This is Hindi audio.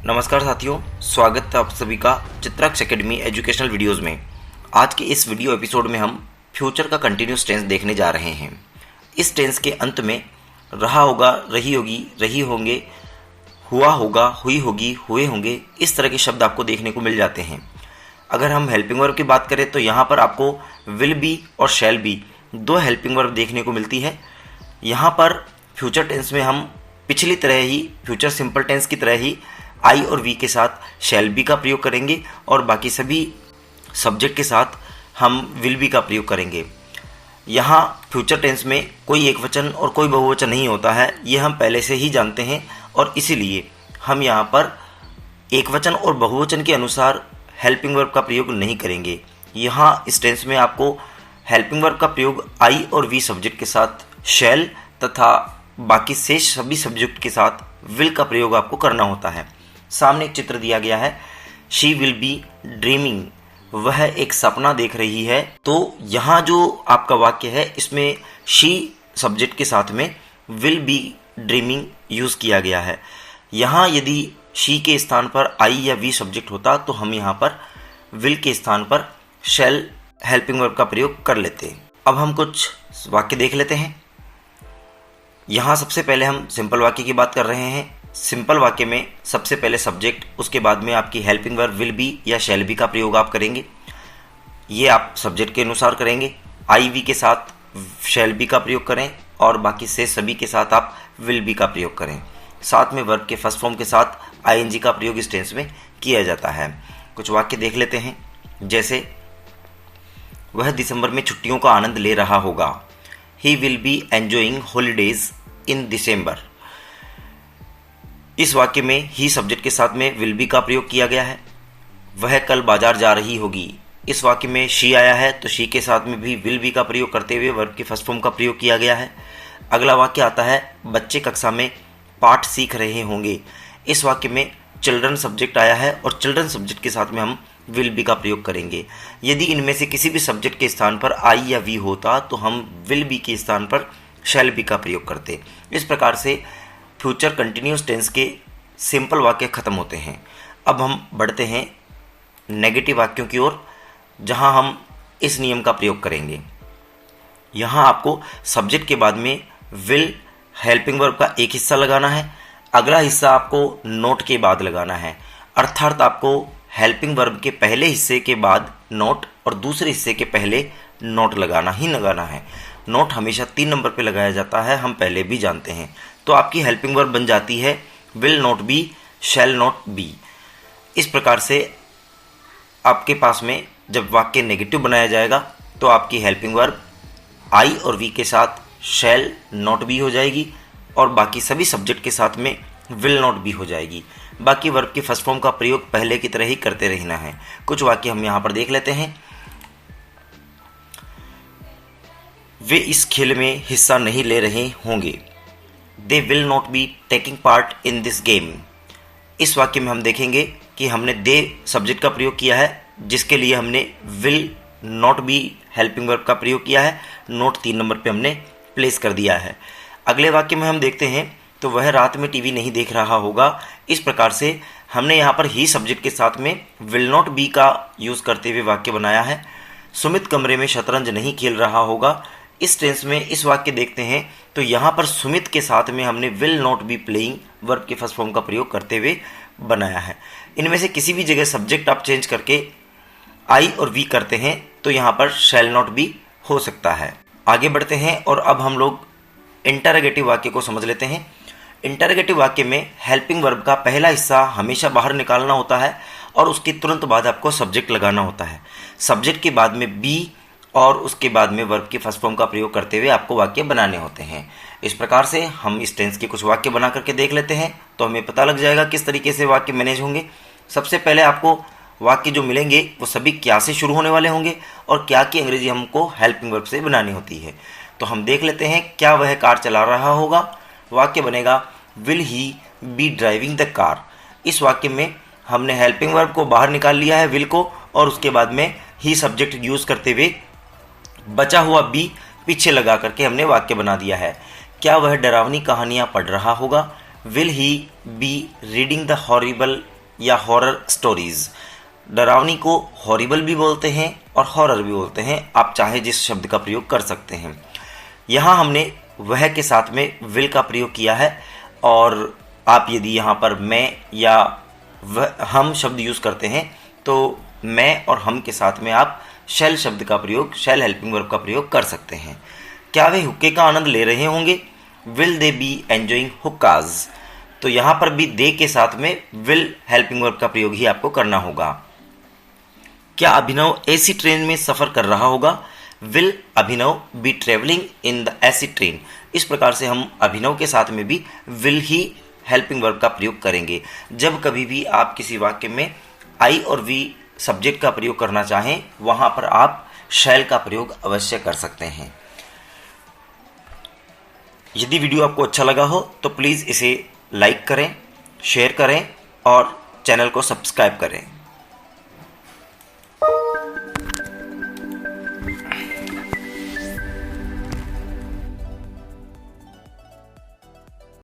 नमस्कार साथियों, स्वागत है आप सभी का चित्राक्ष एकेडमी एजुकेशनल वीडियोस में। आज के इस वीडियो एपिसोड में हम फ्यूचर का कंटिन्यूस टेंस देखने जा रहे हैं। इस टेंस के अंत में रहा होगा, रही होगी, रही होंगे, हुआ होगा, हुई होगी, हुए होंगे, इस तरह के शब्द आपको देखने को मिल जाते हैं। अगर हम हेल्पिंग वर्ब की बात करें तो यहाँ पर आपको विल बी और शैल बी दो हेल्पिंग वर्ब देखने को मिलती है। यहाँ पर फ्यूचर टेंस में हम पिछली तरह ही, फ्यूचर सिंपल टेंस की तरह ही आई और वी के साथ शैल बी का प्रयोग करेंगे और बाकी सभी सब्जेक्ट के साथ हम विल बी का प्रयोग करेंगे। यहाँ फ्यूचर टेंस में कोई एक वचन और कोई बहुवचन नहीं होता है, ये हम पहले से ही जानते हैं और इसीलिए हम यहाँ पर एक वचन और बहुवचन के अनुसार हेल्पिंग वर्ब का प्रयोग नहीं करेंगे। यहाँ इस टेंस में आपको हेल्पिंग वर्ब का प्रयोग आई और वी सब्जेक्ट के साथ शैल तथा बाकी शेष सभी सब्जेक्ट के साथ विल का प्रयोग आपको करना होता है। सामने एक चित्र दिया गया है, शी विल बी ड्रीमिंग, वह एक सपना देख रही है। तो यहाँ जो आपका वाक्य है इसमें शी सब्जेक्ट के साथ में विल बी ड्रीमिंग यूज़ किया गया है। यहाँ यदि शी के स्थान पर आई या वी सब्जेक्ट होता तो हम यहाँ पर विल के स्थान पर शैल हेल्पिंग वर्ब का प्रयोग कर लेते। अब हम कुछ वाक्य देख लेते हैं। यहाँ सबसे पहले हम सिंपल वाक्य की बात कर रहे हैं। सिंपल वाक्य में सबसे पहले सब्जेक्ट, उसके बाद में आपकी हेल्पिंग वर्ब विल बी या शैल बी का प्रयोग आप करेंगे। ये आप सब्जेक्ट के अनुसार करेंगे। आई वी के साथ शैल बी का प्रयोग करें और बाकी से सभी के साथ आप विल बी का प्रयोग करें। साथ में वर्ब के फर्स्ट फॉर्म के साथ आईएनजी का प्रयोग इस टेंस में किया जाता है। कुछ वाक्य देख लेते हैं, जैसे वह दिसंबर में छुट्टियों का आनंद ले रहा होगा। He will be enjoying holidays in December. इस वाक्य में ही सब्जेक्ट के साथ में विल बी का प्रयोग किया गया है। वह कल बाजार जा रही होगी। इस वाक्य में शी आया है तो शी के साथ में भी विल बी का प्रयोग करते हुए वर्ब के फर्स्ट फॉर्म का प्रयोग किया गया है। अगला वाक्य आता है, बच्चे कक्षा में पाठ सीख रहे होंगे। इस वाक्य में चिल्ड्रन सब्जेक्ट आया है और चिल्ड्रन सब्जेक्ट के साथ में हम विल बी का प्रयोग करेंगे। यदि इनमें से किसी भी सब्जेक्ट के स्थान पर आई या वी होता तो हम विल बी के स्थान पर शैल बी का प्रयोग करते। इस प्रकार से फ्यूचर कंटिन्यूस टेंस के सिंपल वाक्य खत्म होते हैं। अब हम बढ़ते हैं नेगेटिव वाक्यों की ओर, जहां हम इस नियम का प्रयोग करेंगे। यहां आपको सब्जेक्ट के बाद में विल हेल्पिंग वर्ब का एक हिस्सा लगाना है, अगला हिस्सा आपको नोट के बाद लगाना है। अर्थात आपको हेल्पिंग वर्ब के पहले हिस्से के बाद नोट और दूसरे हिस्से के पहले नोट लगाना ही लगाना है। नोट हमेशा 3 नंबर पे लगाया जाता है, हम पहले भी जानते हैं। तो आपकी हेल्पिंग वर्ब बन जाती है will not be, shall not be. इस प्रकार से आपके पास में जब वाक्य नेगेटिव बनाया जाएगा तो आपकी हेल्पिंग वर्ब आई और वी के साथ शैल नॉट बी हो जाएगी और बाकी सभी सब्जेक्ट के साथ में विल नॉट बी हो जाएगी। बाकी वर्ब के फर्स्ट फॉर्म का प्रयोग पहले की तरह ही करते रहना है। कुछ वाक्य हम यहाँ पर देख लेते हैं। वे इस खेल में हिस्सा नहीं ले रहे होंगे। They will not be taking part in this game. इस वाक्य में हम देखेंगे कि हमने दे सब्जेक्ट का प्रयोग किया है, जिसके लिए हमने will not be helping verb का प्रयोग किया है। नोट 3 नंबर पे हमने प्लेस कर दिया है। अगले वाक्य में हम देखते हैं तो वह रात में टीवी नहीं देख रहा होगा। इस प्रकार से हमने यहाँ पर ही सब्जेक्ट के साथ में विल नॉट बी का यूज़ करते हुए वाक्य बनाया है। सुमित कमरे में शतरंज नहीं खेल रहा होगा। इस टेंस में इस वाक्य देखते हैं तो यहाँ पर सुमित के साथ में हमने will not be playing verb के फर्स्ट फॉर्म का प्रयोग करते हुए बनाया है। इनमें से किसी भी जगह सब्जेक्ट आप चेंज करके आई और वी करते हैं तो यहाँ पर शैल नॉट बी हो सकता है। आगे बढ़ते हैं और अब हम लोग इंटरोगेटिव वाक्य को समझ लेते हैं। इंटरोगेटिव वाक्य में हेल्पिंग वर्ब का पहला हिस्सा हमेशा बाहर निकालना होता है और उसके तुरंत बाद आपको सब्जेक्ट लगाना होता है। सब्जेक्ट के बाद में बी और उसके बाद में वर्ब के फर्स्ट फॉर्म का प्रयोग करते हुए आपको वाक्य बनाने होते हैं। इस प्रकार से हम इस टेंस के कुछ वाक्य बना करके देख लेते हैं तो हमें पता लग जाएगा किस तरीके से वाक्य मैनेज होंगे। सबसे पहले आपको वाक्य जो मिलेंगे वो सभी क्या से शुरू होने वाले होंगे और क्या की अंग्रेजी हमको हेल्पिंग वर्ब से बनानी होती है। तो हम देख लेते हैं, क्या वह कार चला रहा होगा। वाक्य बनेगा will he be driving the car. इस वाक्य में हमने हेल्पिंग वर्ब को बाहर निकाल लिया है, विल को, और उसके बाद में ही सब्जेक्ट यूज करते हुए बचा हुआ बी पीछे लगा करके हमने वाक्य बना दिया है। क्या वह डरावनी कहानियां पढ़ रहा होगा। Will he be reading the horrible या हॉरर स्टोरीज। डरावनी को हॉरिबल भी बोलते हैं और हॉरर भी बोलते हैं, आप चाहे जिस शब्द का प्रयोग कर सकते हैं। यहाँ हमने वह के साथ में विल का प्रयोग किया है, और आप यदि यहाँ पर मैं या हम शब्द यूज़ करते हैं तो मैं और हम के साथ में आप शैल शब्द का प्रयोग, शैल हेल्पिंग वर्ब का प्रयोग कर सकते हैं। क्या वे हुक्के का आनंद ले रहे होंगे? Will they be enjoying hookahs. तो यहाँ पर भी दे के साथ में विल हेल्पिंग वर्ब का प्रयोग ही आपको करना होगा। क्या अभिनव एसी ट्रेन में सफ़र कर रहा होगा? Will Abhinav B travelling in the AC train. इस प्रकार से हम अभिनव के साथ में भी विल ही हेल्पिंग वर्ब का प्रयोग करेंगे। जब कभी भी आप किसी वाक्य में आई और वी सब्जेक्ट का प्रयोग करना चाहें, वहां पर आप शैल का प्रयोग अवश्य कर सकते हैं। यदि वीडियो आपको अच्छा लगा हो तो प्लीज़ इसे लाइक करें, शेयर करें और चैनल को सब्सक्राइब करें।